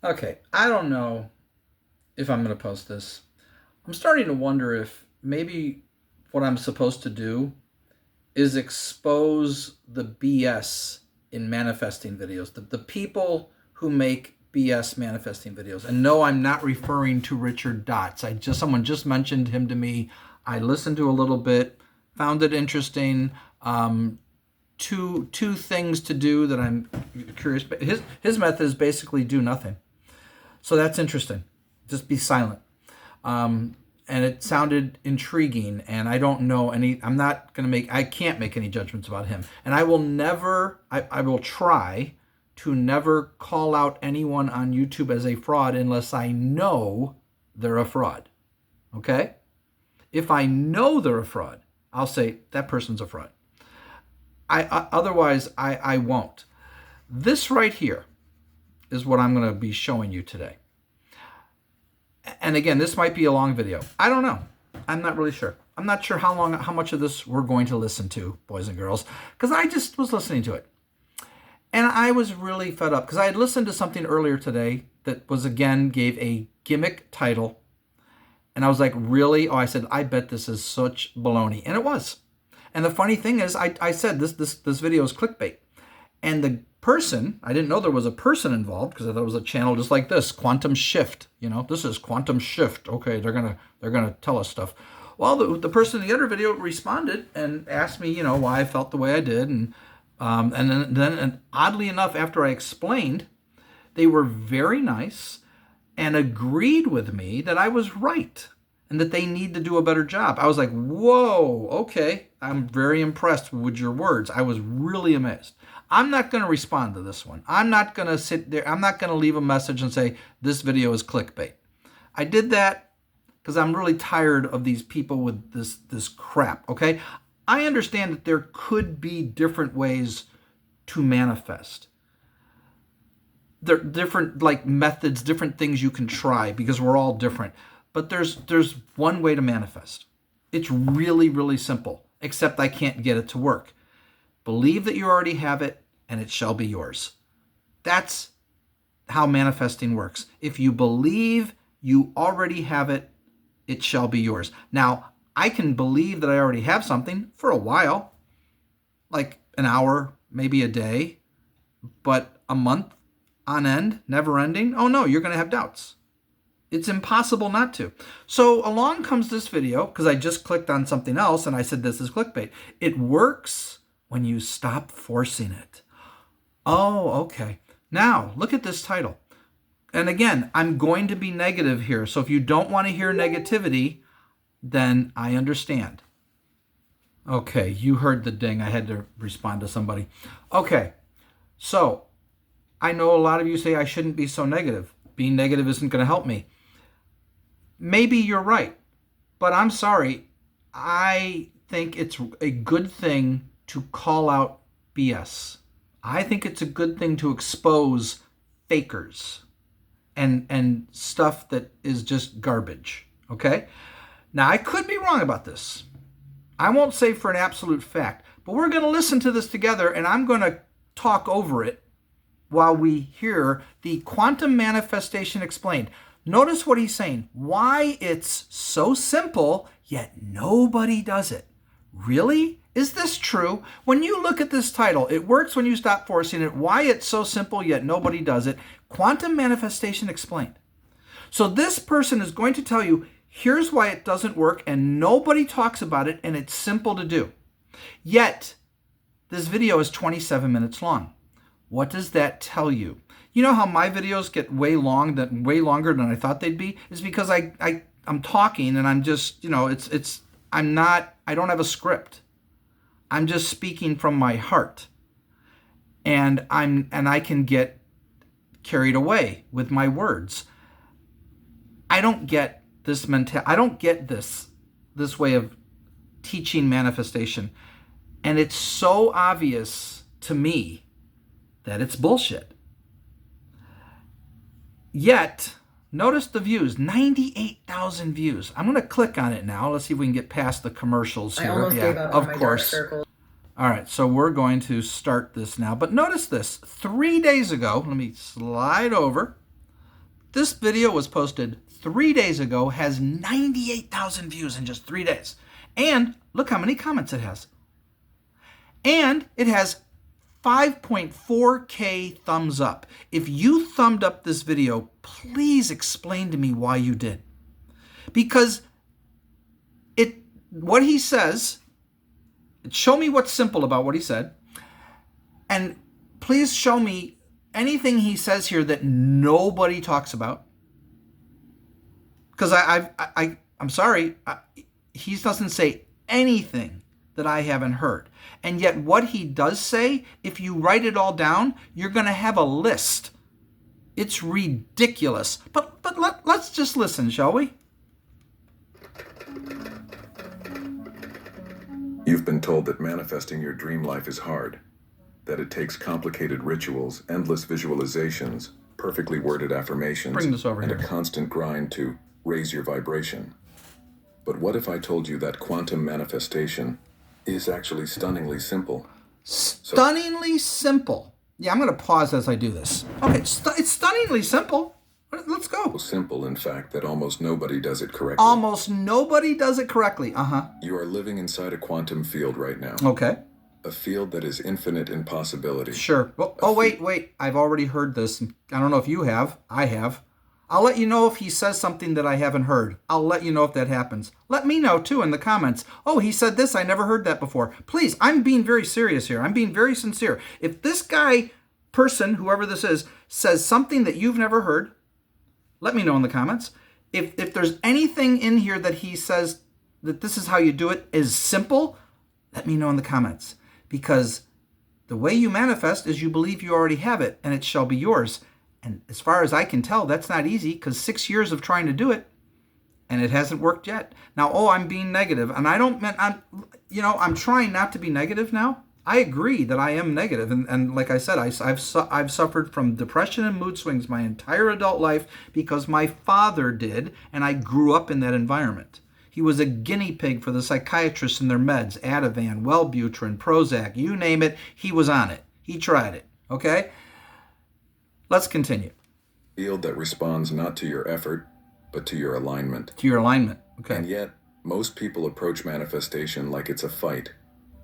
Okay, I don't know if I'm going to post this. I'm starting to wonder if maybe what I'm supposed to do is expose the BS in manifesting videos. The people who make BS manifesting videos. And no, I'm not referring to Richard Dotz. Someone just mentioned him to me. I listened to a little bit, found it interesting. Two things to do that I'm curious. But his method is basically do nothing. So that's interesting. Just be silent. And it sounded intriguing, and I don't know any. I can't make any judgments about him. And I will never, I will try to never call out anyone on YouTube as a fraud unless I know they're a fraud. Okay? If I know they're a fraud, I'll say that person's a fraud. Otherwise, I won't. This right here is what I'm going to be showing you today. And again, this might be a long video. I don't know. I'm not really sure. I'm not sure how much of this we're going to listen to, boys and girls, because I just was listening to it. And I was really fed up because I had listened to something earlier today that was, again, gave a gimmick title. And I was like, really? Oh, I said, I bet this is such baloney. And it was. And the funny thing is, I said this video is clickbait. And the person, I didn't know there was a person involved because I thought it was a channel just like this, Quantum Shift. This is Quantum Shift. Okay, they're gonna tell us stuff. Well, the person in the other video responded and asked me, why I felt the way I did, and then oddly enough, after I explained, they were very nice and agreed with me that I was right and that they need to do a better job. I was like, whoa, okay. I'm very impressed with your words. I was really amazed. I'm not going to respond to this one. I'm not going to sit there. I'm not going to leave a message and say, this video is clickbait. I did that because I'm really tired of these people with this crap, okay? I understand that there could be different ways to manifest. There are different methods, different things you can try because we're all different. But there's one way to manifest. It's really, really simple, except I can't get it to work. Believe that you already have it, and it shall be yours. That's how manifesting works. If you believe you already have it, it shall be yours. Now, I can believe that I already have something for a while, like an hour, maybe a day, but a month on end, never ending, oh no, you're going to have doubts. It's impossible not to. So along comes this video, because I just clicked on something else and I said this is clickbait. It works when you stop forcing it. Oh, okay. Now, look at this title. And again, I'm going to be negative here. So if you don't want to hear negativity, then I understand. Okay, you heard the ding. I had to respond to somebody. Okay, so I know a lot of you say I shouldn't be so negative. Being negative isn't going to help me. Maybe you're right, but I'm sorry. I think it's a good thing to call out BS. I think it's a good thing to expose fakers and stuff that is just garbage, okay? Now, I could be wrong about this. I won't say for an absolute fact, but we're going to listen to this together, and I'm going to talk over it while we hear the quantum manifestation explained. Notice what he's saying. Why it's so simple, yet nobody does it. Really? Is this true? When you look at this title, it works when you stop forcing it. Why it's so simple, yet nobody does it. Quantum manifestation explained. So this person is going to tell you, here's why it doesn't work, and nobody talks about it, and it's simple to do. Yet, this video is 27 minutes long. What does that tell you? You know how my videos get way longer than I thought they'd be? It's because I'm talking and I'm just, I don't have a script. I'm just speaking from my heart. And I can get carried away with my words. I don't get this I don't get this way of teaching manifestation. And it's so obvious to me that it's bullshit. Yet, notice the views, 98,000 views. I'm going to click on it now. Let's see if we can get past the commercials here. I almost gave up of on my course. dark circle. All right, so we're going to start this now. But notice this, 3 days ago, let me slide over. This video was posted 3 days ago, has 98,000 views in just 3 days. And look how many comments it has. And it has 5.4K thumbs up. If you thumbed up this video, please explain to me why you did. Because what he says, show me what's simple about what he said, and please show me anything he says here that nobody talks about. Because I'm sorry, he doesn't say anything that I haven't heard. And yet what he does say, if you write it all down, you're going to have a list. It's ridiculous. But let's just listen, shall we? You've been told that manifesting your dream life is hard, that it takes complicated rituals, endless visualizations, perfectly worded affirmations, Bring this over and here. a constant grind to raise your vibration. But what if I told you that quantum manifestation is actually stunningly simple? Stunningly simple. Yeah, I'm going to pause as I do this. Okay, it's stunningly simple. Let's go. So simple, in fact, that almost nobody does it correctly. Almost nobody does it correctly. You are living inside a quantum field right now. Okay. A field that is infinite in possibility. Sure. Well, oh, wait. I've already heard this. I don't know if you have. I have. I'll let you know if he says something that I haven't heard. I'll let you know if that happens. Let me know, too, in the comments. Oh, he said this. I never heard that before. Please, I'm being very serious here. I'm being very sincere. If this guy, person, whoever this is, says something that you've never heard, let me know in the comments. If there's anything in here that he says that this is how you do it is simple, let me know in the comments. Because the way you manifest is you believe you already have it and it shall be yours. And as far as I can tell, that's not easy because 6 years of trying to do it and it hasn't worked yet. Now, I'm being negative, and I'm trying not to be negative now. I agree that I am negative, and like I said, I've suffered from depression and mood swings my entire adult life because my father did, and I grew up in that environment. He was a guinea pig for the psychiatrists and their meds, Ativan, Wellbutrin, Prozac, you name it, he was on it. He tried it, okay? Let's continue. Field that responds not to your effort, but to your alignment. To your alignment, okay. And yet, most people approach manifestation like it's a fight.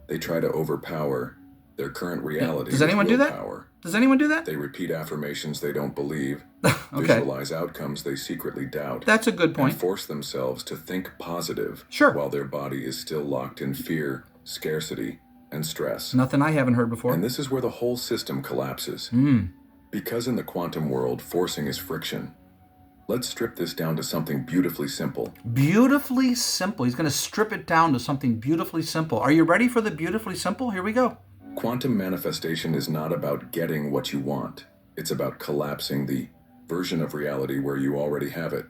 They try to overpower their current reality. Does anyone do that? Willpower. Does anyone do that? They repeat affirmations they don't believe, Okay. visualize outcomes they secretly doubt, That's a good point. and force themselves to think positive Sure. while their body is still locked in fear, scarcity, and stress. Nothing I haven't heard before. And this is where the whole system collapses. Because in the quantum world, forcing is friction. Let's strip this down to something beautifully simple. Beautifully simple. He's going to strip it down to something beautifully simple. Are you ready for the beautifully simple? Here we go. Quantum manifestation is not about getting what you want. It's about collapsing the version of reality where you already have it.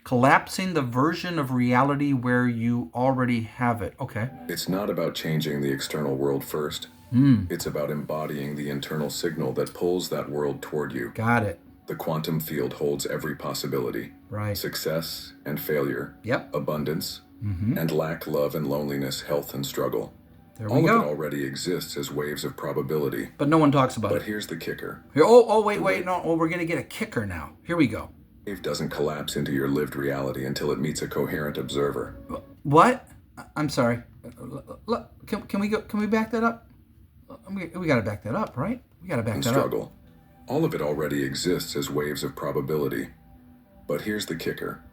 Collapsing the version of reality where you already have it. Okay. It's not about changing the external world first. It's about embodying the internal signal that pulls that world toward you. Got it. The quantum field holds every possibility. Right. Success and failure. Yep. Abundance and lack, love and loneliness, health and struggle. There All we of go. it already exists as waves of probability. But no one talks about But it. here's the kicker. Here, wait. No, we're going to get a kicker now. Here we go. Wave doesn't collapse into your lived reality until it meets a coherent observer. What? I'm sorry. Can we go? Can we back that up? We got to back that up, right? We got to back And that up. struggle. All of it already exists as waves of probability. But here's the kicker.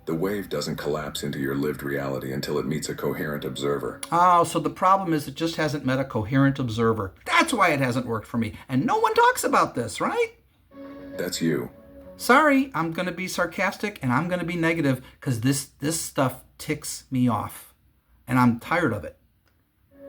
The wave doesn't collapse into your lived reality until it meets a coherent observer. Oh, so the problem is it just hasn't met a coherent observer. That's why it hasn't worked for me. And no one talks about this, right? That's you. Sorry, I'm going to be sarcastic and I'm going to be negative because this stuff ticks me off. And I'm tired of it.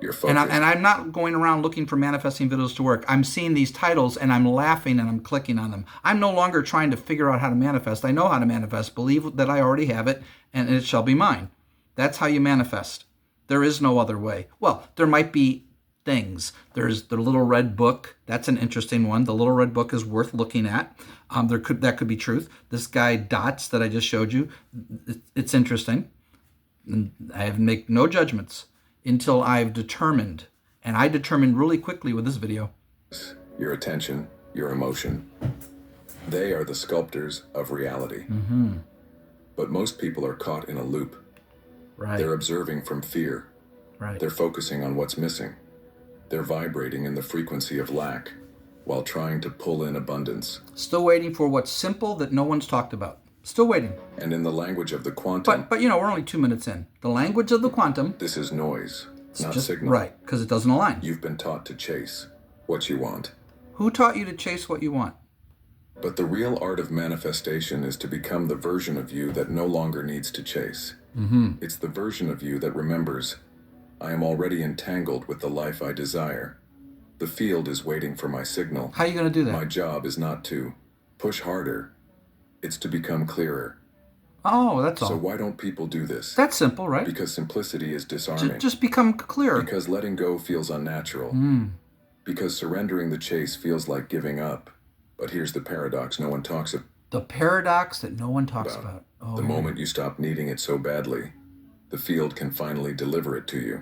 You're focused. And I'm not going around looking for manifesting videos to work. I'm seeing these titles and I'm laughing and I'm clicking on them. I'm no longer trying to figure out how to manifest. I know how to manifest. Believe that I already have it and it shall be mine. That's how you manifest. There is no other way. Well, there might be things. There's the Little Red Book. That's an interesting one. The Little Red Book is worth looking at. That could be truth. This guy Dots that I just showed you, it's interesting. And I have make no judgments until I've determined, and I determined really quickly with this video. Your attention, your emotion. They are the sculptors of reality. But most people are caught in a loop. Right. They're observing from fear. Right. They're focusing on what's missing. They're vibrating in the frequency of lack while trying to pull in abundance. Still waiting for what's simple that no one's talked about. Still waiting. And in the language of the quantum, But you know, we're only 2 minutes in. The language of the quantum, this is noise, not just signal. right, because it doesn't align. You've been taught to chase what you want. Who taught you to chase what you want? But the real art of manifestation is to become the version of you that no longer needs to chase. It's the version of you that remembers, I am already entangled with the life I desire. The field is waiting for my signal. How are you going to do that? My job is not to push harder. It's to become clearer. Oh, that's all. So why don't people do this? That's simple, right? Because simplicity is disarming. Just become clear. Because letting go feels unnatural. Because surrendering the chase feels like giving up. But here's the paradox no one talks about. The paradox that no one talks about. Oh, The yeah. moment you stop needing it so badly, the field can finally deliver it to you.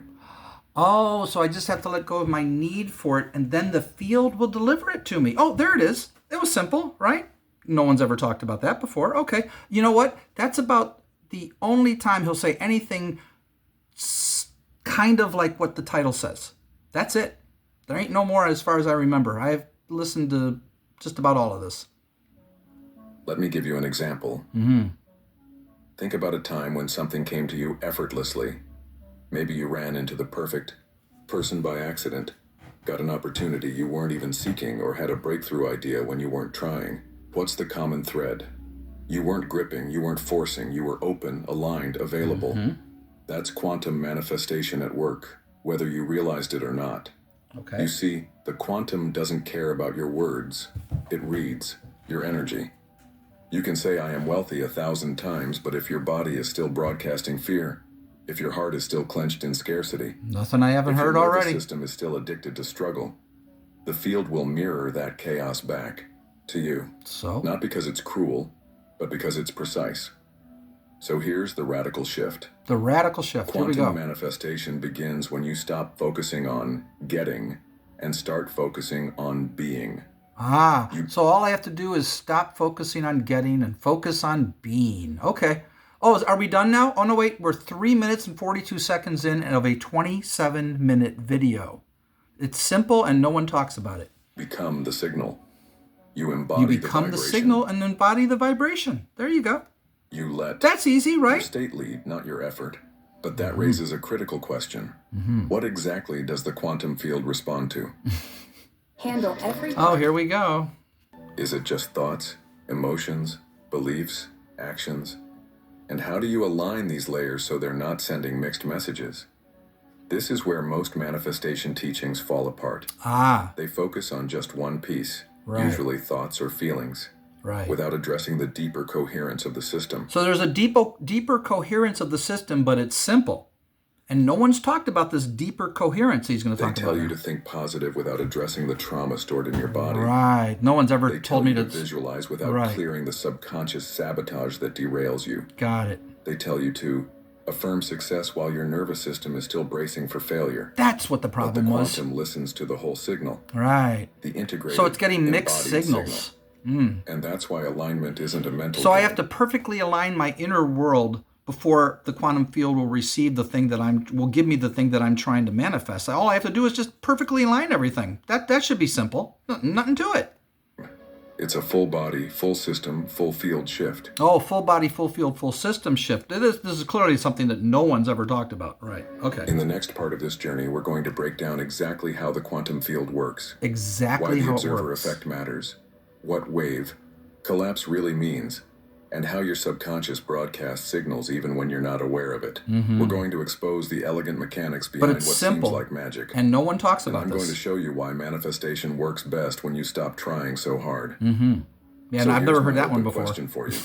Oh, so I just have to let go of my need for it, and then the field will deliver it to me. Oh, there it is. It was simple, right? No one's ever talked about that before. Okay. You know what? That's about the only time he'll say anything kind of like what the title says. That's it. There ain't no more as far as I remember. I've listened to just about all of this. Let me give you an example. Think about a time when something came to you effortlessly. Maybe you ran into the perfect person by accident, got an opportunity you weren't even seeking, or had a breakthrough idea when you weren't trying. What's the common thread? You weren't gripping, you weren't forcing, you were open, aligned, available. That's quantum manifestation at work, whether you realized it or not. Okay. You see, the quantum doesn't care about your words. It reads your energy. You can say I am wealthy 1,000 times, but if your body is still broadcasting fear, if your heart is still clenched in scarcity, Nothing I haven't if your heard nervous already. system is still addicted to struggle, the field will mirror that chaos back to you. So? Not because it's cruel, but because it's precise. So here's the radical shift. The radical shift. Here we Quantum go. manifestation begins when you stop focusing on getting and start focusing on being. So all I have to do is stop focusing on getting and focus on being. Okay. Oh, are we done now? Oh, no, wait. We're 3 minutes and 42 seconds in of a 27-minute video. It's simple and no one talks about it. Become the signal. You embody You become the vibration. signal and embody the vibration. There you go. You let That's easy, your right? state lead, not your effort. But that raises a critical question. What exactly does the quantum field respond to? Handle every Oh, here we go. Is it just thoughts, emotions, beliefs, actions? And how do you align these layers so they're not sending mixed messages? This is where most manifestation teachings fall apart. They focus on just one piece, Right. usually thoughts or feelings, Right. without addressing the deeper coherence of the system. So there's a deeper coherence of the system, but it's simple. And no one's talked about this deeper coherence he's going to They talk tell about. you now. to think positive without addressing the trauma stored in your body. Right. No one's ever They told tell me you to to. visualize without Right. clearing the subconscious sabotage that derails you. Got it. They tell you to affirm success while your nervous system is still bracing for failure. That's what the But the problem was. quantum listens to the whole signal, Right. the integrated, So it's getting mixed embodied signals. signal. And that's why alignment isn't a mental So I game. have to perfectly align my inner world before the quantum field will receive the thing that will give me the thing that I'm trying to manifest. All I have to do is just perfectly align everything. That should be simple. Nothing to it. It's a full body, full system, full field shift. Oh, full body, full field, full system shift. This is clearly something that no one's ever talked about. Right. Okay. In the next part of this journey, we're going to break down exactly how the quantum field works, why Exactly the how it observer works. effect matters, what wave collapse really means, and how your subconscious broadcasts signals even when you're not aware of it. We're going to expose the elegant mechanics behind what Mm-hmm. it's simple. seems like magic. And no one talks And about I'm going this. to show you why manifestation works best when you stop trying so hard. Yeah, So and I've here's never my heard that one open before. question for you.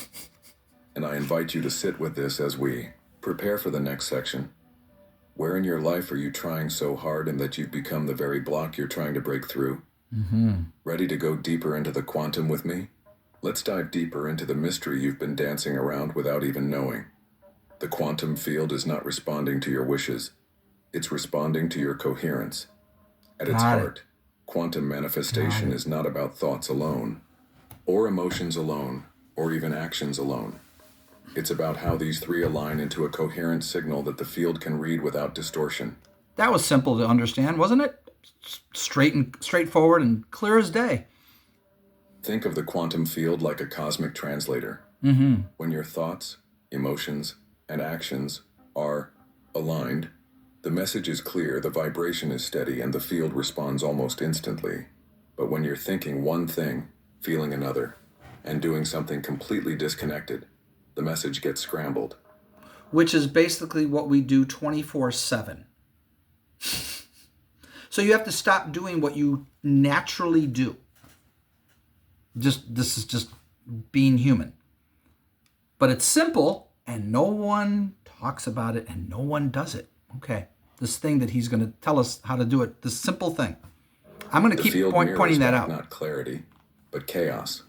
And I invite you to sit with this as we prepare for the next section. Where in your life are you trying so hard and that you've become the very block you're trying to break through? Ready to go deeper into the quantum with me? Let's dive deeper into the mystery you've been dancing around without even knowing. The quantum field is not responding to your wishes. It's responding to your coherence. At its Got it. heart, quantum manifestation is not about thoughts alone. or emotions alone, or even actions alone. It's about how these three align into a coherent signal that the field can read without distortion. That was simple to understand, wasn't it? Straightforward and clear as day. Think of the quantum field like a cosmic translator. When your thoughts, emotions, and actions are aligned, the message is clear, the vibration is steady, and the field responds almost instantly. But when you're thinking one thing, feeling another, and doing something completely disconnected, the message gets scrambled. Which is basically what we do 24/7. So you have to stop doing what you naturally do. This is just being human. But it's simple, and no one talks about it, and no one does it. Okay, this thing that he's going to tell us how to do it, this simple thing. I'm going to keep pointing that out. Not clarity, but chaos.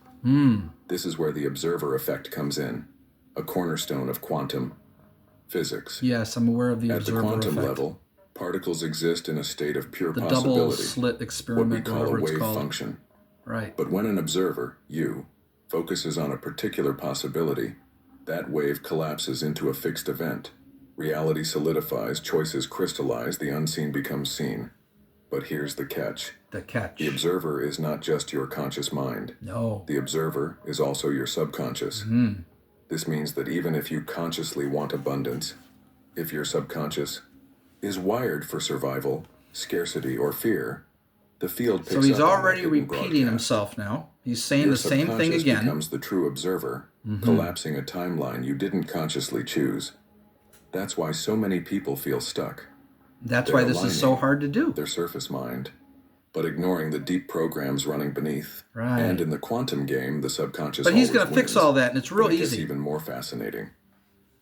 This is where the observer effect comes in, a cornerstone of quantum physics. Yes, I'm aware of the At the observer quantum effect. level, particles exist in a state of pure The possibility, double slit what we experiment, call a whatever it's wave called. function. Right. But when an observer, you, focuses on a particular possibility, that wave collapses into a fixed event. Reality solidifies, choices crystallize, the unseen becomes seen. But here's the catch. The catch. The observer is not just your conscious mind. No. The observer is also your subconscious. This means that even if you consciously want abundance, if your subconscious is wired for survival, scarcity, or fear, the field picks So he's up on that already hidden repeating broadcast. himself now. He's saying Your the same thing subconscious again. becomes the true observer, collapsing a timeline you didn't consciously choose. That's why so many people feel stuck. That's They're why this is so aligning hard to do. their surface mind, but ignoring the deep programs running beneath. Right. And in the quantum game, the subconscious But he's always going to fix wins. all that, and it's real But it gets easy. even more fascinating.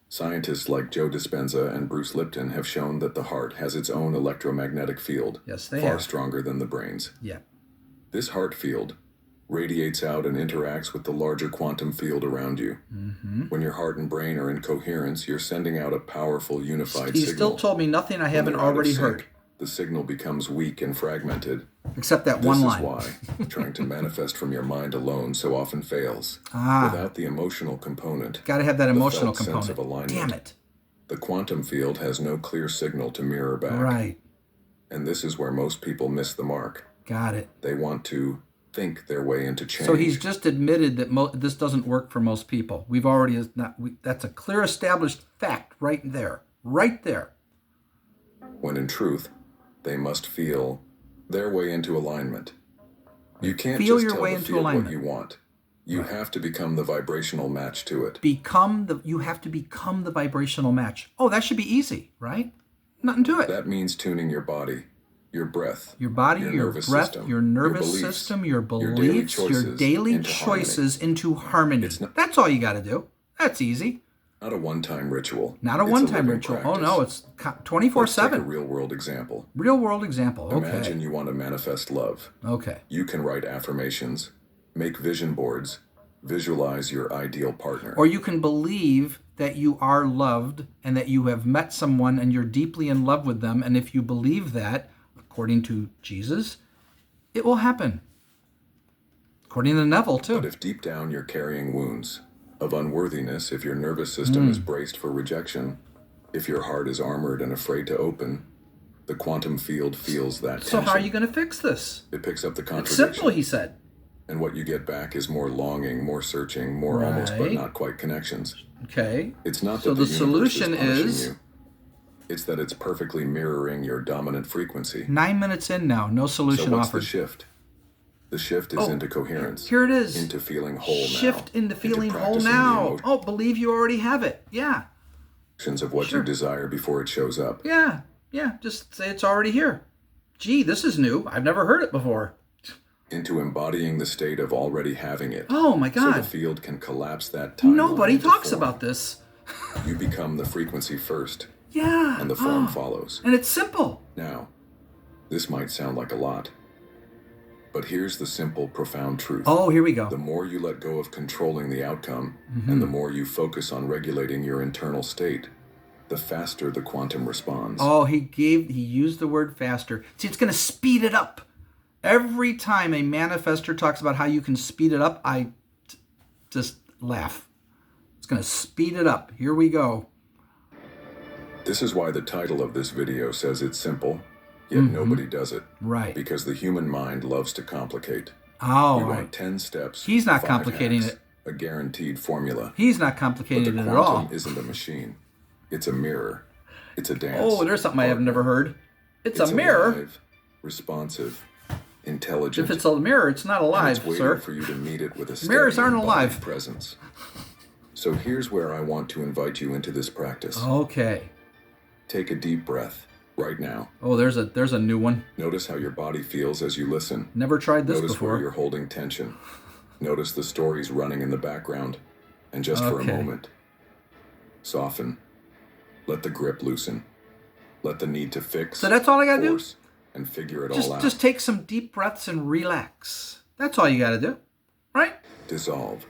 Scientists like Joe Dispenza and Bruce Lipton have shown that the heart has its own electromagnetic field, Yes, they far have. stronger than the brain's. Yeah. This heart field radiates out and interacts with the larger quantum field around you. When your heart and brain are in coherence, you're sending out a powerful, unified He signal. still told me nothing I When haven't they're out of already sync, heard, the signal becomes weak and fragmented. except that This one is line. why trying to manifest from your mind alone so often fails. Ah. Without the emotional component, Got to have that the emotional felt sense component. of alignment. Damn it. the quantum field has no clear signal to mirror back. Right. And this is where most people miss the mark. Got it. They want to think their way into change. So he's just admitted that this doesn't work for most people. We've already that's a clear established fact right there. Right there. When in truth, they must feel their way into alignment. You can't Feel just your tell way the into field alignment. what you want. You have to become the vibrational match to it. You have to become the vibrational match. Oh, that should be easy, right? Nothing to it. That means tuning your body, your breath, Your body, your nervous breath, system, your nervous beliefs, system, your daily beliefs, your choices daily into harmony. choices into harmony. It's not- That's all you got to do. That's easy. Not a one-time ritual. Not a It's one-time living ritual. practice. Oh no, it's Let's take a 24/7. real-world example. Real world example. Okay. Imagine you want to manifest love. Okay. You can write affirmations, make vision boards, visualize your ideal partner. Or you can believe that you are loved and that you have met someone and you're deeply in love with them. And if you believe that, according to Jesus, it will happen. According to Neville, But too. if deep down you're carrying wounds of unworthiness, if your nervous system is braced for rejection, if your heart is armored and afraid to open, the quantum field feels that So tension. how are you going to fix this? It picks up the It's contradiction. simple, he said. And what you get back is more longing, more searching, more almost but Right. not quite connections. Okay. It's not So that the the universe solution is punishing is you. It's that it's perfectly mirroring your dominant frequency. 9 minutes in now, no So solution what's offered. the shift? The shift is Oh, into coherence. Here it is. Into feeling whole now. Shift into feeling whole practicing the now. Oh, believe you already have it. Yeah. emotions of what Sure. you desire before it shows up. Yeah. Yeah. Just say it's already here. Gee, this is new. I've never heard it before. Into embodying the state of already having it. Oh my So the God. field can collapse that timeline Nobody into talks form. about this. You become the frequency first, Yeah. and the form Oh. follows. And it's simple. Now, this might sound like a lot, but here's the simple, profound truth. Oh, here we The go. more you let go of controlling the outcome, Mm-hmm. and the more you focus on regulating your internal state, the faster the quantum responds. Oh, he used the word faster. See, it's going to speed it up. Every time a manifester talks about how you can speed it up, I just laugh. It's going to speed it up. Here we go. This is why the title of this video says it's simple, yet nobody does it. Right. Because the human mind loves to complicate. Oh, We right. want 10 steps. He's not 5 complicating hacks, it. A guaranteed formula. He's not But complicating the it at all. quantum isn't a machine. It's a mirror. It's a dance. Oh, there's something I have never heard. It's a It's mirror. alive, responsive, intelligent. If it's a mirror, it's not and alive, it's waiting sir. for you to meet it with a Mirrors steady aren't embodied alive. presence. So here's where I want to invite you into this practice. Okay. Take a deep breath right now. Oh, there's a new one. Notice how your body feels as you listen. Never tried this Notice where before. you're holding tension. Notice the stories running in the background. And just for a Okay. moment, soften. Let the grip loosen. Let the need to fix, So that's all I gotta do? force, and figure it all out. Just take some deep breaths and relax. That's all you got to do, right? Dissolve.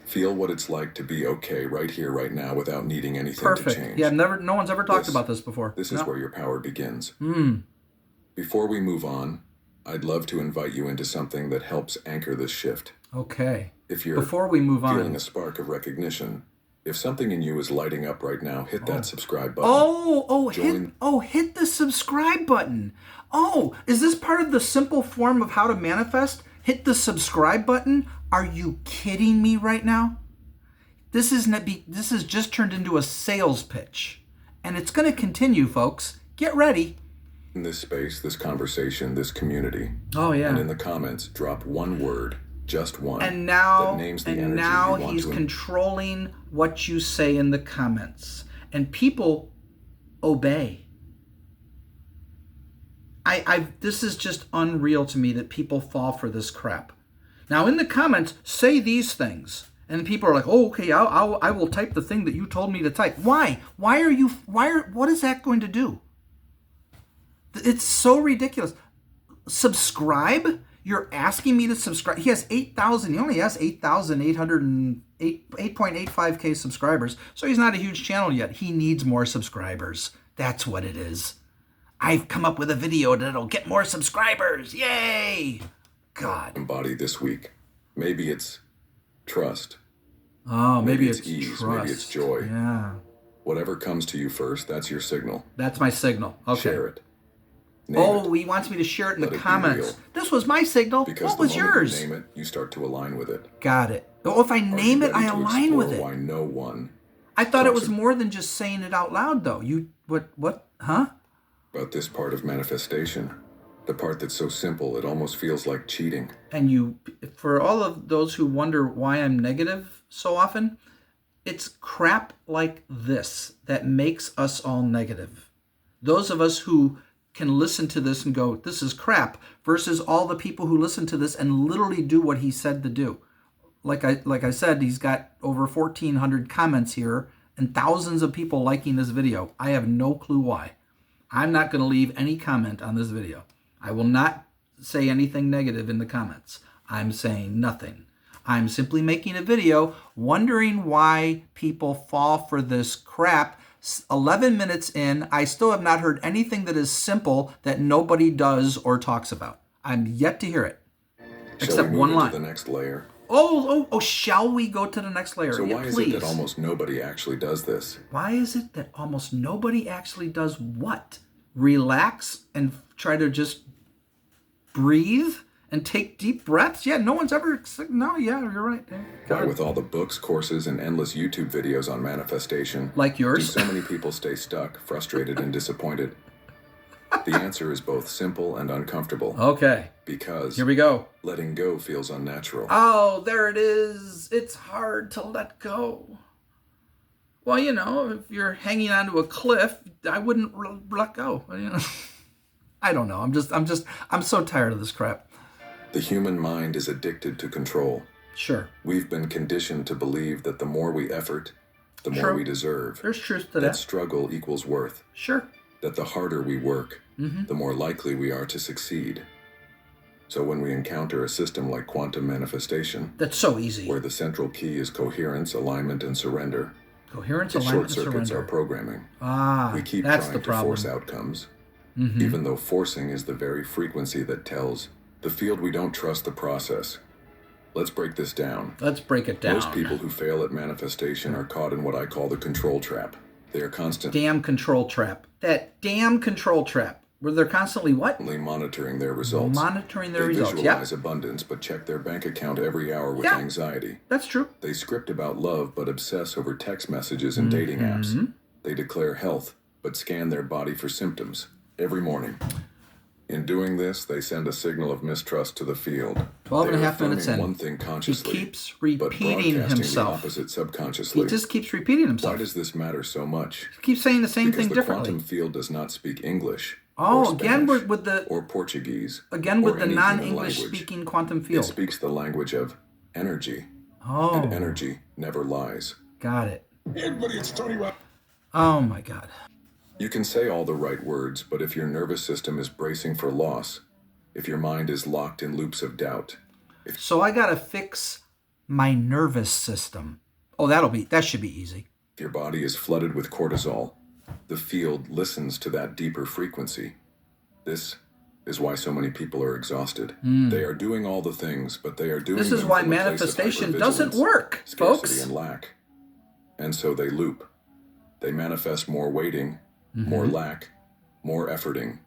Feel what it's like to be okay right here, right now, without needing anything to Perfect. change. Yeah, no one's ever talked This- about this before. This is No. where your power begins. Hmm. Before we move on, I'd love to invite you into something that helps anchor this shift. Okay. If you're Before we move feeling on. a spark of recognition, if something in you is lighting up right now, hit that subscribe button. Hit the subscribe button. Oh, is this part of the simple form of how to manifest? Hit the subscribe button? Are you kidding me right now? This is just turned into a sales pitch. And it's going to continue, folks. Get ready. In this space, this conversation, this community, Oh yeah. and in the comments, drop one word, just one, And now, that names the energy now you want he's to controlling what you say in the comments, and people obey. This is just unreal to me that people fall for this crap. Now, in the comments, say these things, and people are like, "Oh, okay, I will type the thing that you told me to type." Why? What is that going to do? It's so ridiculous. Subscribe? You're asking me to subscribe. He has 8,000. He only has 8.85K subscribers. So he's not a huge channel yet. He needs more subscribers. That's what it is. I've come up with a video that'll get more subscribers. Yay! God. embody this week. Maybe it's trust. Oh, maybe it's it's ease, trust. maybe it's joy. Yeah. Whatever comes to you first, that's your signal. That's my signal. Okay. Share it. Name Oh, it. he wants me to share it in Let the it be comments. real. This was my signal. Because What the was moment yours? you name it, you start to align with it. Got it. Oh, if I Are you name it, ready I to align with explore it. Why no one I thought it talks was more than just saying it out loud, though. What? Huh? about this part of manifestation? The part that's so simple it almost feels like cheating. And for all of those who wonder why I'm negative so often, it's crap like this that makes us all negative. Those of us who can listen to this and go, this is crap, versus all the people who listen to this and literally do what he said to do. Like I said, he's got over 1,400 comments here and thousands of people liking this video. I have no clue why. I'm not going to leave any comment on this video. I will not say anything negative in the comments. I'm saying nothing. I'm simply making a video wondering why people fall for this crap. 11 minutes in, I still have not heard anything that is simple that nobody does or talks about. I'm yet to hear it. Shall Except we move one into line. the next layer? Oh, shall we go to the next layer? So Yeah, why is please. it that almost nobody actually does this? Why is it that almost nobody actually does what? Relax and try to just breathe and take deep breaths? Yeah, no one's ever... No, yeah, you're right. Yeah, Why, God. with all the books, courses, and endless YouTube videos on manifestation, Like do yours? so many people stay stuck, frustrated, and disappointed? The answer is both simple and uncomfortable. Okay, Because here we go. letting go feels unnatural. Oh, there it is. It's hard to let go. Well, if you're hanging onto a cliff, I wouldn't let go. I don't know. I'm so tired of this crap. The human mind is addicted to control. Sure. We've been conditioned to believe that the more we effort, the more True. we deserve. There's truth to That that. struggle equals worth. Sure. That the harder we work, the more likely we are to succeed. So when we encounter a system like quantum manifestation, That's so easy. where the central key is coherence, alignment, and surrender, Coherence, it alignment, short and circuits our surrender. programming. We keep That's trying the to problem. force outcomes, even though forcing is the very frequency that tells the field we don't trust the process. Let's break this down. Let's break it down. Most people who fail at manifestation are caught in what I call the control trap. They are constantly Damn control trap. That damn control trap. Where they're constantly what? monitoring their results. Monitoring their They results. visualize Yeah, abundance, but check their bank account every hour with Yeah. anxiety. that's true. They script about love, but obsess over text messages and dating apps. They declare health, but scan their body for symptoms every morning. In doing this, they send a signal of mistrust to the field. 12 and a They are half minutes affirming in. one thing He consciously, keeps but repeating broadcasting himself. the opposite subconsciously. He just keeps repeating Why himself. does this matter so much? He keeps saying the same Because thing the differently. quantum field does not speak English. Oh, or again Spanish, with the or Portuguese. with or the any human non-English language. speaking quantum It field. speaks the language of energy, Oh, and energy never lies. got it. Hey everybody, it's Tony Rock. Oh my God. You can say all the right words, but if your nervous system is bracing for loss, if your mind is locked in loops of doubt, So I gotta fix my nervous system. Oh, that should be easy. if your body is flooded with cortisol, the field listens to that deeper frequency. This is why so many people are exhausted. They are doing all the things, but they are doing This is them why from a place of manifestation doesn't hypervigilance, work, scarcity, folks. and lack. And so they loop. They manifest more waiting, more lack, more efforting,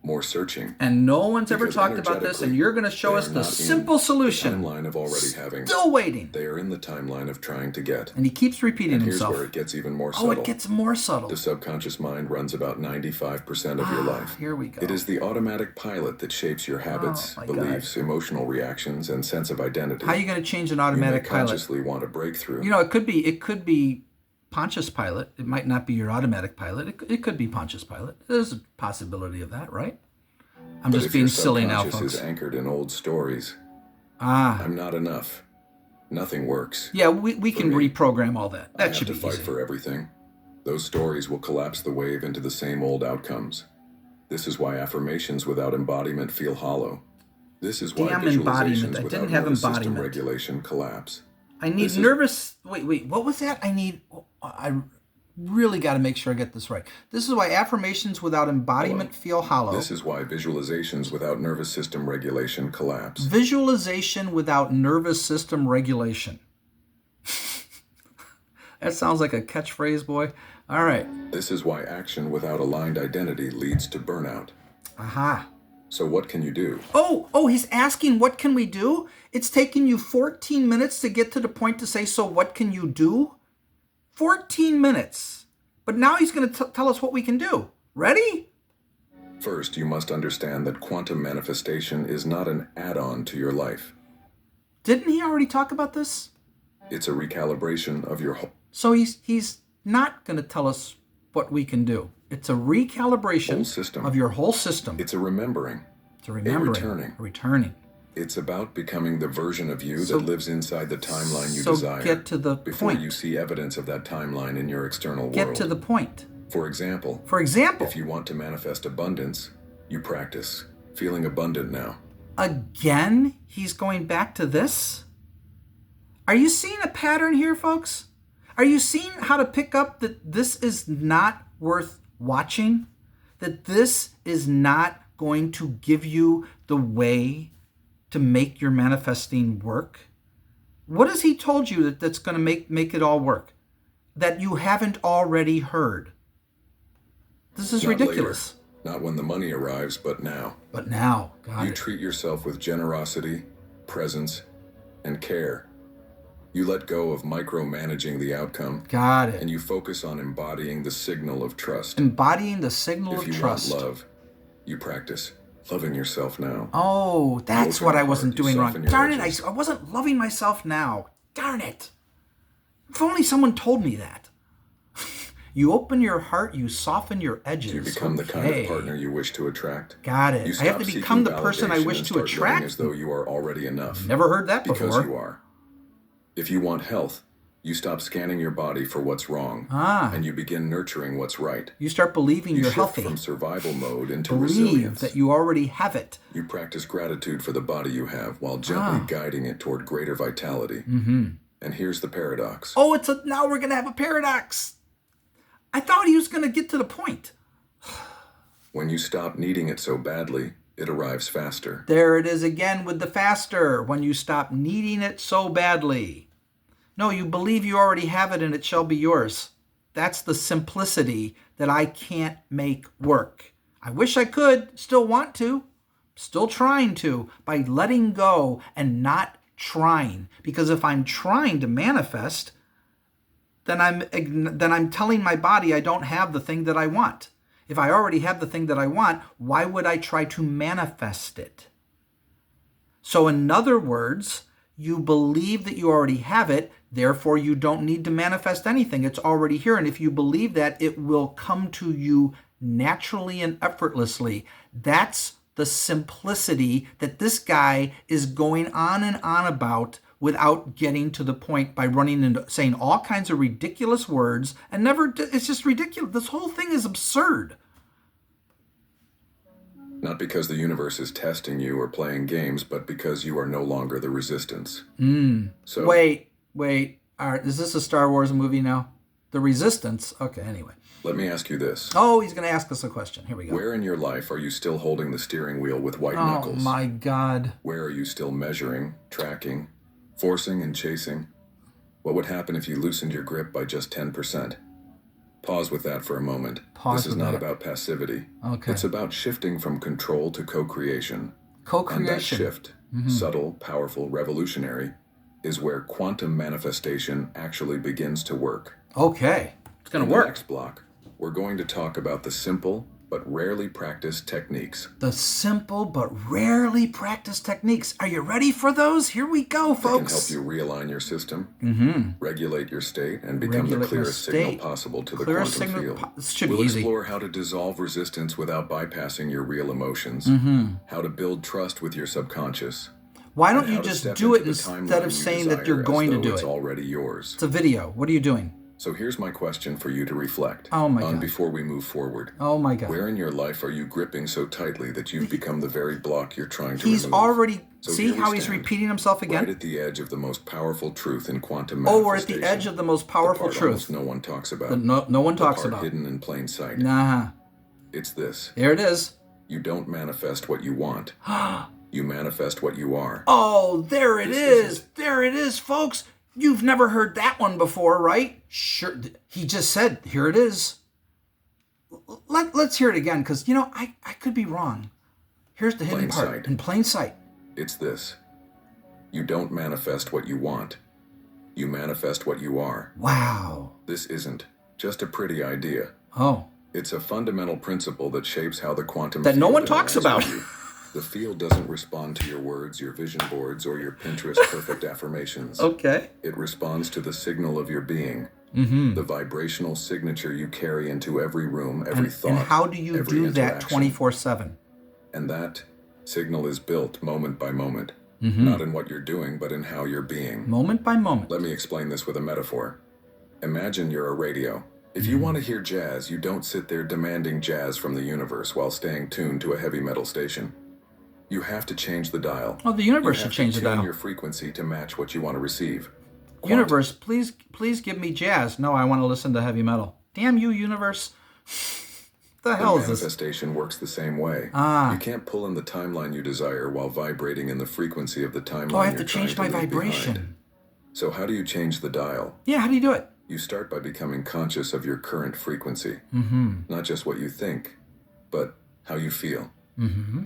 more searching. And no one's ever Because talked about this, and energetically, you're going to show they us are the not in simple solution. Timeline of already having. Still waiting. They are in the timeline of trying to get. And he keeps repeating And here's himself. where it gets even more Oh, subtle. it gets more subtle. The subconscious mind runs about 95% of your life. Here we go. It is the automatic pilot that shapes your habits, my beliefs, emotional reactions, and sense of identity. How are you going to change an You may automatic pilot? consciously want a breakthrough. You know, it could be Pontius Pilate. It might not be your automatic pilot. It could be Pontius Pilate. There's a possibility of that, right? I'm but just if being your silly now, subconscious folks. is anchored in old stories, Ah, I'm not enough. Nothing works. yeah, we can me, reprogram all that. I That have should to be fight easy. for everything. Those stories will collapse the wave into the same old outcomes. This is why affirmations without embodiment feel hollow. This is why Damn embodiment. visualizations I without didn't have nervous system embodiment. regulation collapse. I need This is- nervous. Wait. What was that? I really got to make sure I get this right. This is why affirmations without embodiment feel hollow. This is why visualizations without nervous system regulation collapse. Visualization without nervous system regulation. That sounds like a catchphrase, boy. All right. This is why action without aligned identity leads to burnout. Aha. So what can you do? Oh, he's asking, what can we do? It's taking you 14 minutes to get to the point to say, so what can you do? 14 minutes. But now he's going to tell us what we can do. Ready? First, you must understand that quantum manifestation is not an add-on to your life. Didn't he already talk about this? It's a recalibration of your whole. So he's not going to tell us what we can do. It's a recalibration Whole system. of your whole system. It's a remembering. It's a remembering. returning. Returning. It's about becoming the version of you So- that lives inside the timeline you so desire. get to the before point. you see evidence of that timeline in your external Get world. to the point. For example, For example, if you want to manifest abundance, you practice feeling abundant now. again, he's going back to this? Are you seeing a pattern here, folks? Are you seeing how to pick up that this is not worth watching? That this is not going to give you the way to make your manifesting work? What has he told you that's going to make it all work? That you haven't already heard? This is Not ridiculous. later, not when the money arrives, but now. But now, got You it. treat yourself with generosity, presence, and care. You let go of micromanaging the outcome, Got it. and you focus on embodying the signal of trust. Embodying the signal If of you trust. want love, you practice loving yourself now. Oh, that's open what I your wasn't heart, you doing wrong. soften your Darn it, edges. I wasn't loving myself now. Darn it. If only someone told me that. You open your heart, you soften your edges. You become the kind Okay. of partner you wish to attract. Got it. You I have stop to become seeking the person I validation wish and to start living attract. as though you are already enough. Never heard that Because before. you are. If you want health, you stop scanning your body for what's wrong, and you begin nurturing what's right. You start believing You you're shift healthy. from survival mode into Believe resilience. that you already have it. You practice gratitude for the body you have while gently guiding it toward greater vitality. And here's the paradox. Oh, now we're going to have a paradox. I thought he was going to get to the point. When you stop needing it so badly, it arrives faster. There it is again with the faster, when you stop needing it so badly. No, you believe you already have it and it shall be yours. That's the simplicity that I can't make work. I wish I could, still want to, still trying to, by letting go and not trying. Because if I'm trying to manifest, then I'm telling my body I don't have the thing that I want. If I already have the thing that I want, why would I try to manifest it? So in other words, you believe that you already have it, therefore you don't need to manifest anything. It's already here. And if you believe that, it will come to you naturally and effortlessly. That's the simplicity that this guy is going on and on about without getting to the point, by running into saying all kinds of ridiculous words and never, it's just ridiculous. This whole thing is absurd. Not because the universe is testing you or playing games, but because you are no longer the resistance. So Wait. All right, is this a Star Wars movie now? The Resistance? Okay, anyway. let me ask you this. Oh, he's going to ask us a question. Here we go. Where in your life are you still holding the steering wheel with white Oh, knuckles? my God. Where are you still measuring, tracking, forcing, and chasing? What would happen if you loosened your grip by just 10%? Pause with that for a moment. Pause This is with not that. about passivity. Okay. It's about shifting from control to co-creation. And that Co-creation. shift, subtle, powerful, revolutionary, is where quantum manifestation actually begins to work. Okay. It's going In to the work. next block, we're going to talk about the simple but rarely practiced techniques The simple but rarely practiced techniques. Are you ready for those? Here we go, that can help folks. you realign your system, regulate your state, and become Regulate the your clearest signal state. possible to the Clearest quantum signal field. this should We'll be easy. explore how to dissolve resistance without bypassing your real emotions, how to build trust with your subconscious, Why don't and you how to just step do it into the instead timeline of you saying that you're desire going as to though do it's it? already yours. It's a video. What are you doing? So here's my question for you to reflect Oh my on God. before we move forward. Oh, my God. Where in your life are you gripping so tightly that you've become the very block you're trying to He's remove? already... So See here we how he's stand, repeating himself right again? at the edge of the most powerful truth in quantum Oh, manifestation. we're at the edge of the most powerful the part truth. almost no one talks about. that no one the talks part about. hidden in plain sight. Nah. It's this. There it is. You don't manifest what you want. You manifest what you are. Oh, there it This is. isn't- There it is, folks. You've never heard that one before, right? Sure. He just said, here it is. Let's hear it again, because, I could be wrong. Here's the hidden Plain part. sight. In plain sight. It's this. You don't manifest what you want. You manifest what you are. Wow. This isn't just a pretty idea. Oh. It's a fundamental principle that shapes how the quantum That no field one talks interacts about. with you. The field doesn't respond to your words, your vision boards, or your Pinterest perfect affirmations. Okay. It responds to the signal of your being, the vibrational signature you carry into every room, every thought, And how do you every do that interaction. 24/7? And that signal is built moment by moment, not in what you're doing, but in how you're being. Moment by moment. Let me explain this with a metaphor. Imagine you're a radio. If you want to hear jazz, you don't sit there demanding jazz from the universe while staying tuned to a heavy metal station. You have to change the dial. Oh, the universe You should have change to the tune dial. your frequency to match what you want to receive. Universe, please give me jazz. No, I want to listen to heavy metal. Damn you, universe. the The hell is this? manifestation works the same way. Ah. You can't pull in the timeline you desire while vibrating in the frequency of the timeline Oh, I have to you're change my trying to leave vibration. behind. So how do you change the dial? Yeah, how do you do it? You start by becoming conscious of your current frequency. Not just what you think, but how you feel.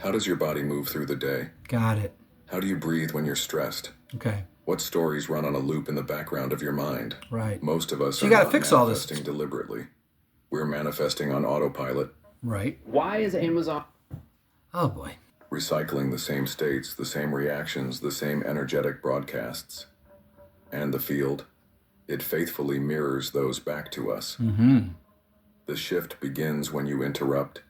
How does your body move through the day? Got it. How do you breathe when you're stressed? Okay, What stories run on a loop in the background of your mind? right. Most of us So are you gotta not fix all this. manifesting deliberately. We're manifesting on autopilot, Right. Why is Amazon? Oh, boy. recycling the same states, the same reactions, the same energetic broadcasts. And the field, it faithfully mirrors those back to us. The shift begins when you interrupt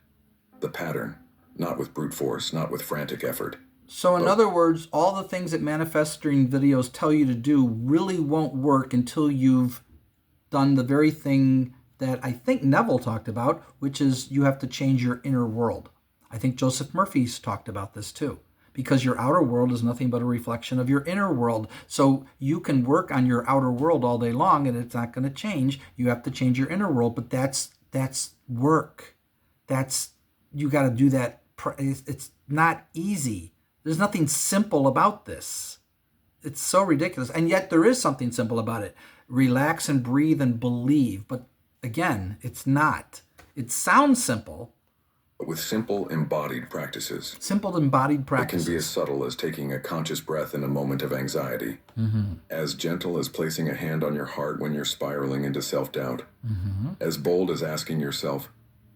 the pattern, not with brute force, not with frantic effort. So, in other words, all the things that manifesting videos tell you to do really won't work until you've done the very thing that I think Neville talked about, which is you have to change your inner world. I think Joseph Murphy's talked about this too, because your outer world is nothing but a reflection of your inner world. So you can work on your outer world all day long and it's not going to change. You have to change your inner world, but that's work. You got to do that it's not easy. There's nothing simple about this. It's so ridiculous. And yet there is something simple about it. Relax and breathe and believe. But again, it's not. It sounds simple. But with simple embodied practices, Simple embodied it practices. can be as subtle as taking a conscious breath in a moment of anxiety, as gentle as placing a hand on your heart when you're spiraling into self-doubt, as bold as asking yourself,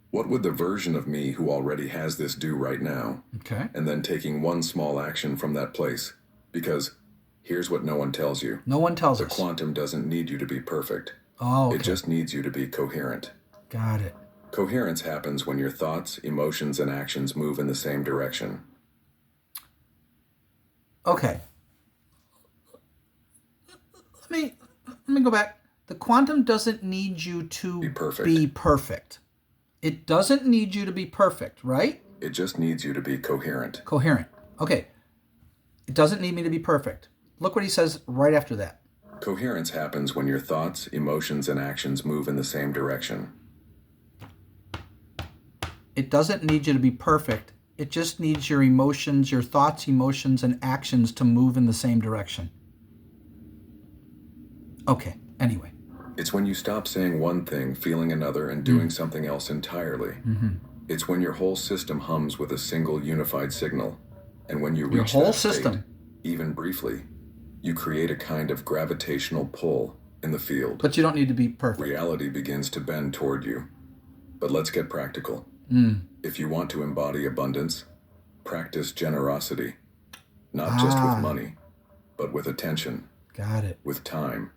what would the version of me who already has this do right now? Okay. And then taking one small action from that place. Because here's what no one tells you. No one tells The us. quantum doesn't need you to be perfect. Oh, okay. It just needs you to be coherent. Got it. Coherence happens when your thoughts, emotions, and actions move in the same direction. Okay. Let me go back. The quantum doesn't need you to Be perfect. be perfect. It doesn't need you to be perfect, right? It just needs you to be coherent. Coherent. Okay. It doesn't need me to be perfect. Look what he says right after that. Coherence happens when your thoughts, emotions, and actions move in the same direction. It doesn't need you to be perfect. It just needs your emotions, your thoughts, emotions, and actions to move in the same direction. Okay. Anyway. It's when you stop saying one thing, feeling another, and doing something else entirely. It's when your whole system hums with a single unified signal. And when you reach Your whole that state, system. even briefly, you create a kind of gravitational pull in the field. But you don't need to be perfect. Reality begins to bend toward you. But let's get practical. If you want to embody abundance, practice generosity. Not just with money, but with attention, Got it. with time,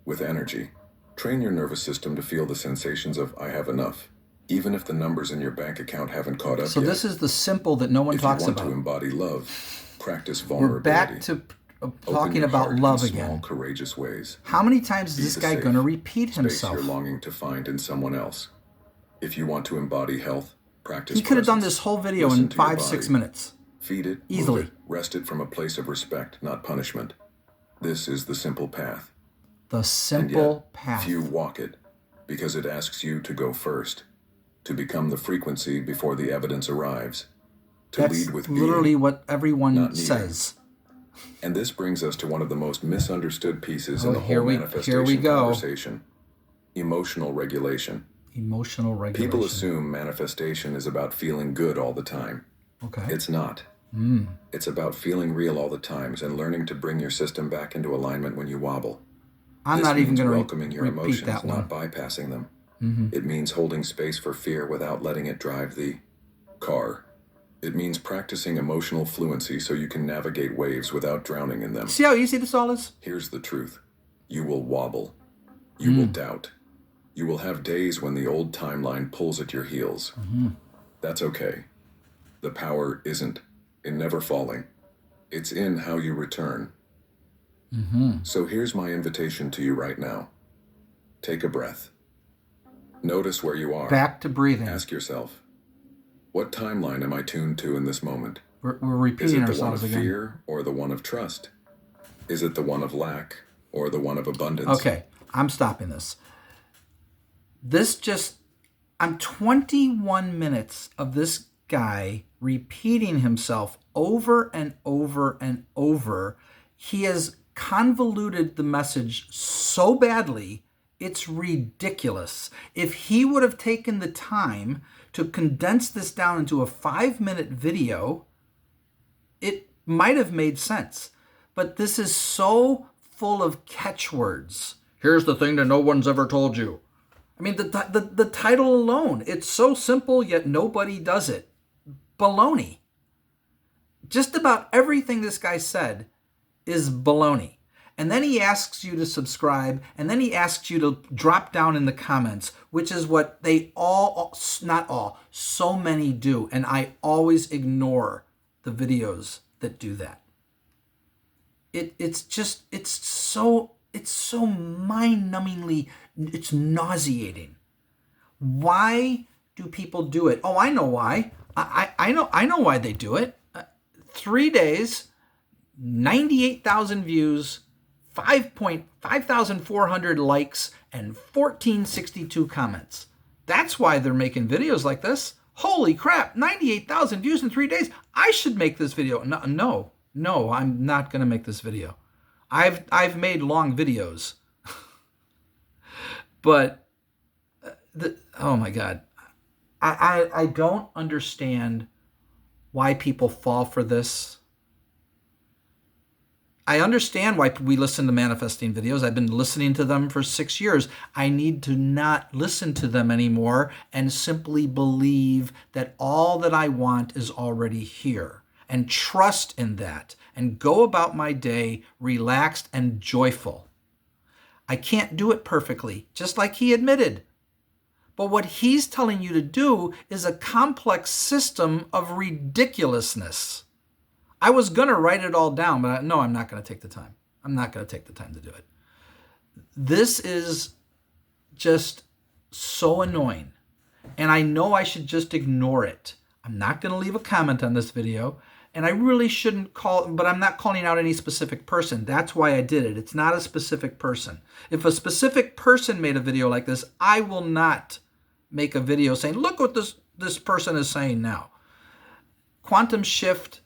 with energy. Train your nervous system to feel the sensations of I have enough, even if the numbers in your bank account haven't caught up So yet. this is the simple that no one If you talks want about. to embody love, practice We're vulnerability. back to Open talking your about heart love in small, again. courageous ways. How many times is Be this the guy safe going to repeat Space himself? you're longing to find in someone else. If you want to embody health, practice He could have done presence. this whole video Listen in to your 5-6 body. minutes. Feed it, Easily. move it, rest it from a place of respect, not punishment. This is the simple path. The And simple yet, path. few walk it because it asks you to go first, to become the frequency before the evidence arrives, to That's lead with literally being. what everyone not needing. says. And this brings us to one of the most misunderstood pieces in the here whole we manifestation go. conversation: emotional regulation. Emotional regulation. People assume manifestation is about feeling good all the time. Okay. It's not. It's about feeling real all the times and learning to bring your system back into alignment when you wobble. I'm This not even means going to welcoming your repeat emotions, that one. not bypassing them. It means holding space for fear without letting it drive the car. It means practicing emotional fluency so you can navigate waves without drowning in them. See how easy this all is? Here's the truth. You will wobble. You will doubt. You will have days when the old timeline pulls at your heels. That's okay. The power isn't in never falling. It's in how you return. So here's my invitation to you right now. Take a breath. Notice where you are. Back to breathing. Ask yourself, what timeline am I tuned to in this moment? We're Is repeating it the one ourselves of again. fear or the one of trust? Is it the one of lack or the one of abundance? Okay, I'm stopping this. I'm 21 minutes of this guy repeating himself over and over and over. He has convoluted the message so badly, it's ridiculous. If he would have taken the time to condense this down into a 5-minute video, it might have made sense. But this is so full of catchwords. Here's the thing that no one's ever told you. I mean, the title alone, it's so simple, yet nobody does it. Baloney. Just about everything this guy said is baloney. And then he asks you to subscribe, and then he asks you to drop down in the comments, which is what they all, not all, so many do. And I always ignore the videos that do that. It's so mind-numbingly, it's nauseating. Why do people do it? Oh, I know why. I know why they do it. 3 days, 98,000 views, 5,400 likes, and 1,462 comments. That's why they're making videos like this. Holy crap, 98,000 views in 3 days. I should make this video. No, I'm not going to make this video. I've made long videos. But, oh my God. I don't understand why people fall for this. I understand why we listen to manifesting videos. I've been listening to them for 6 years. I need to not listen to them anymore and simply believe that all that I want is already here and trust in that and go about my day relaxed and joyful. I can't do it perfectly, just like he admitted. But what he's telling you to do is a complex system of ridiculousness. I was going to write it all down, but no, I'm not going to take the time. I'm not going to take the time to do it. This is just so annoying. And I know I should just ignore it. I'm not going to leave a comment on this video. And I really shouldn't but I'm not calling out any specific person. That's why I did it. It's not a specific person. If a specific person made a video like this, I will not make a video saying, look what this person is saying now. Quantum Shift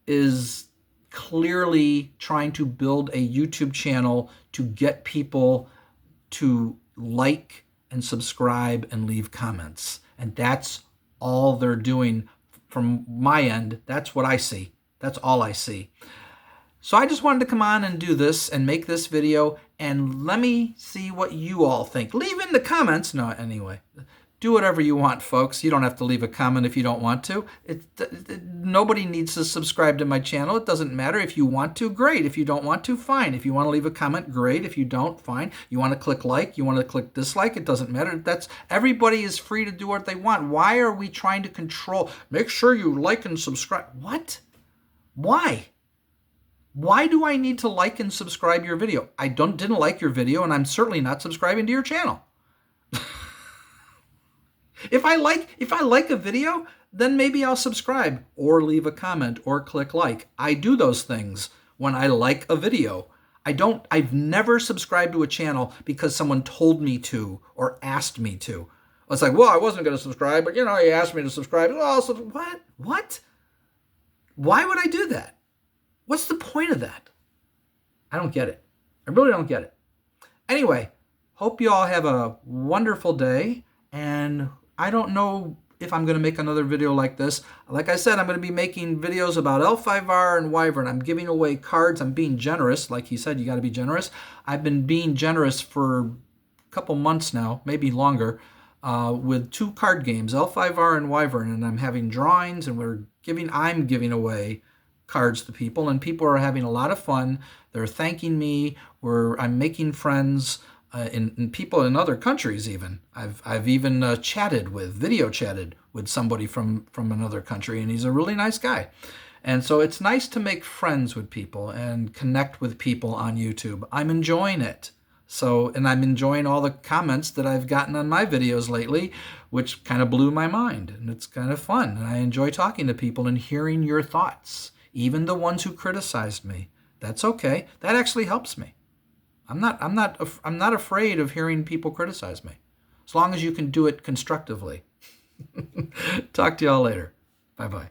is clearly trying to build a YouTube channel to get people to like and subscribe and leave comments. And that's all they're doing from my end. That's what I see. That's all I see. So I just wanted to come on and do this and make this video, and let me see what you all think. Leave in the comments. No, anyway. Do whatever you want, folks. You don't have to leave a comment if you don't want to. Nobody needs to subscribe to my channel. It doesn't matter. If you want to, great. If you don't want to, fine. If you want to leave a comment, great. If you don't, fine. You want to click like, you want to click dislike, it doesn't matter. Everybody is free to do what they want. Why are we trying to control? Make sure you like and subscribe. What? Why? Why do I need to like and subscribe your video? I didn't like your video, and I'm certainly not subscribing to your channel. If I like a video, then maybe I'll subscribe or leave a comment or click like. I do those things when I like a video. I've never subscribed to a channel because someone told me to or asked me to. It's like, well, I wasn't going to subscribe, but he asked me to subscribe. Well, what? Why would I do that? What's the point of that? I don't get it. I really don't get it. Anyway, hope you all have a wonderful day, and I don't know if I'm going to make another video like this. Like I said, I'm going to be making videos about L5R and Wyvern. I'm giving away cards. I'm being generous. Like he said, you got to be generous. I've been being generous for a couple months now, maybe longer, with 2 card games, L5R and Wyvern, and I'm having drawings, and I'm giving away cards to people, and people are having a lot of fun. They're thanking me. I'm making friends. In people in other countries even. I've even video chatted with somebody from another country, and he's a really nice guy. And so it's nice to make friends with people and connect with people on YouTube. I'm enjoying it. And I'm enjoying all the comments that I've gotten on my videos lately, which kind of blew my mind. And it's kind of fun. And I enjoy talking to people and hearing your thoughts, even the ones who criticized me. That's okay. That actually helps me. I'm not afraid of hearing people criticize me, as long as you can do it constructively. Talk to y'all later. Bye-bye.